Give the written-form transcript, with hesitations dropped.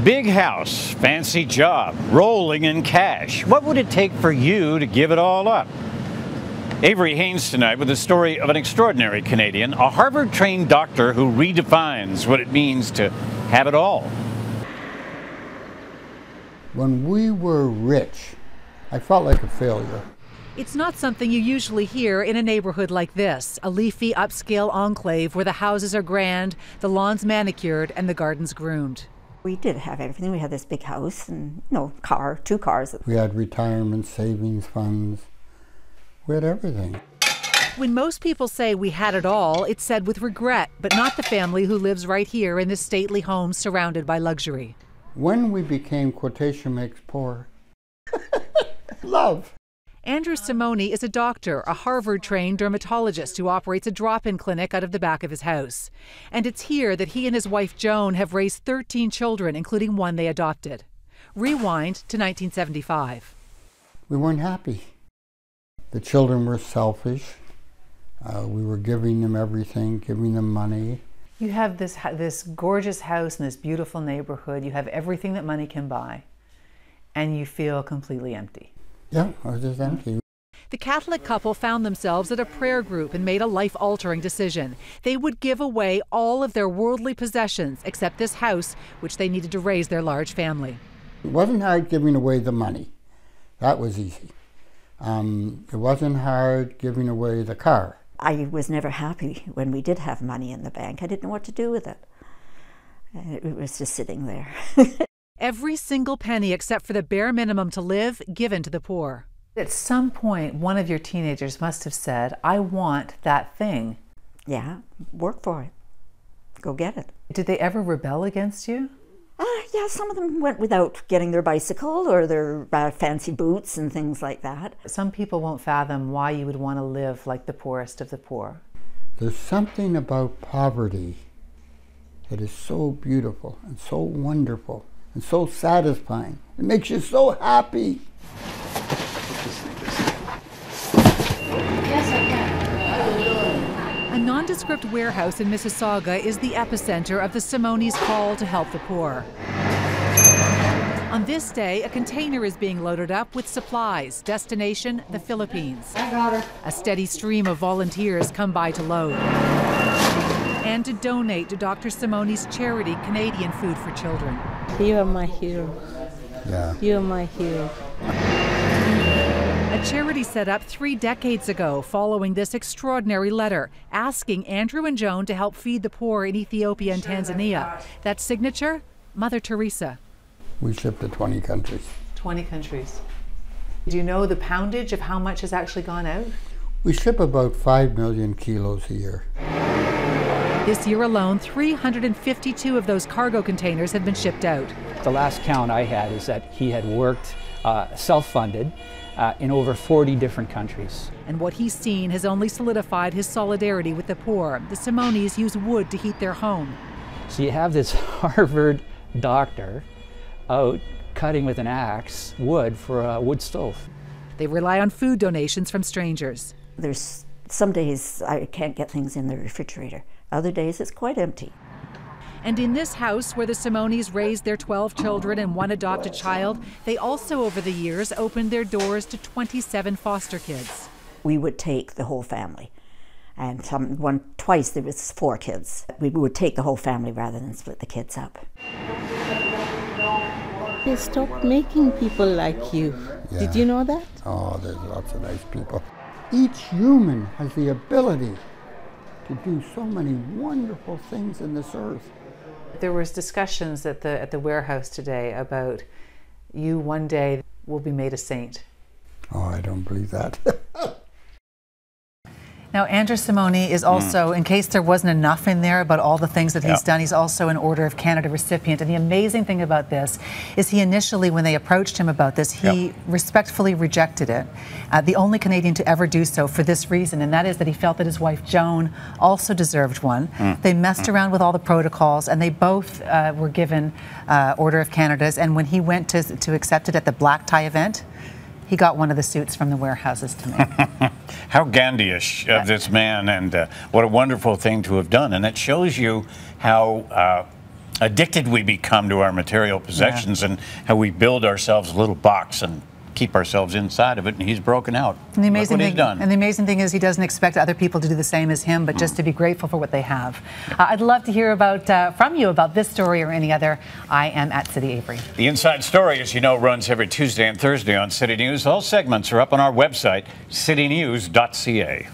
Big house, fancy job, rolling in cash. What would it take for you to give it all up? Avery Haynes tonight with the story of an extraordinary Canadian, a Harvard-trained doctor who redefines what it means to have it all. When we were rich, I felt like a failure. It's not something you usually hear in a neighborhood like this, a leafy upscale enclave where the houses are grand, the lawns manicured, and the gardens groomed. We did have everything. We had this big house and, two cars. We had retirement savings funds. We had everything. When most people say we had it all, it's said with regret, but not the family who lives right here in this stately home surrounded by luxury. When we became quotation makes poor, love. Andrew Simone is a doctor, a Harvard-trained dermatologist who operates a drop-in clinic out of the back of his house. And it's here that he and his wife Joan have raised 13 children, including one they adopted. Rewind to 1975. We weren't happy. The children were selfish. We were giving them everything, giving them money. You have this gorgeous house in this beautiful neighborhood. You have everything that money can buy, and you feel completely empty. Yeah, I was just empty. The Catholic couple found themselves at a prayer group and made a life-altering decision. They would give away all of their worldly possessions except this house, which they needed to raise their large family. It wasn't hard giving away the money. That was easy. It wasn't hard giving away the car. I was never happy when we did have money in the bank. I didn't know what to do with it. It was just sitting there. Every single penny except for the bare minimum to live given to the poor. At some point, one of your teenagers must have said, I want that thing. Yeah, work for it. Go get it. Did they ever rebel against you? Yeah, some of them went without getting their bicycle or their fancy boots and things like that. Some people won't fathom why you would want to live like the poorest of the poor. There's something about poverty that is so beautiful and so wonderful and so satisfying. It makes you so happy. A nondescript warehouse in Mississauga is the epicenter of the Simone's call to help the poor. On this day, a container is being loaded up with supplies. Destination, the Philippines. I got her. A steady stream of volunteers come by to load and to donate to Dr. Simone's charity, Canadian Food for Children. You are my hero. Yeah. You are my hero. A charity set up 3 decades ago following this extraordinary letter, asking Andrew and Joan to help feed the poor in Ethiopia and Tanzania. That signature? Mother Teresa. We ship to 20 countries. 20 countries. Do you know the poundage of how much has actually gone out? We ship about 5 million kilos a year. This year alone, 352 of those cargo containers have been shipped out. The last count I had is that he had worked self-funded in over 40 different countries. And what he's seen has only solidified his solidarity with the poor. The Simones use wood to heat their home. So you have this Harvard doctor out cutting with an axe wood for a wood stove. They rely on food donations from strangers. There's some days I can't get things in the refrigerator. Other days it's quite empty. And in this house where the Simones raised their 12 children and 1 adopted child, they also over the years opened their doors to 27 foster kids. We would take the whole family. And twice there was 4 kids. We would take the whole family rather than split the kids up. They stopped making people like you. Yeah. Did you know that? Oh, there's lots of nice people. Each human has the ability to do so many wonderful things in this earth. There was discussions at the warehouse today about you one day will be made a saint. Oh, I don't believe that. Now, Andrew Simone is also, in case there wasn't enough in there about all the things that he's done, he's also an Order of Canada recipient. And the amazing thing about this is he initially, when they approached him about this, he respectfully rejected it. The only Canadian to ever do so for this reason, and that is that he felt that his wife Joan also deserved one. They messed around with all the protocols, and they both were given Order of Canadas. And when he went to accept it at the black tie event, he got one of the suits from the warehouses to make. How Gandhi-ish of this man, and what a wonderful thing to have done. And it shows you how addicted we become to our material possessions, and how we build ourselves a little box and keep ourselves inside of it, and he's broken out. And the amazing Look what thing, he's done. and the amazing thing is he doesn't expect other people to do the same as him, but just to be grateful for what they have. I'd love to hear from you about this story or any other. I am at City Avery. The Inside Story, as you know, runs every Tuesday and Thursday on City News. All segments are up on our website, citynews.ca.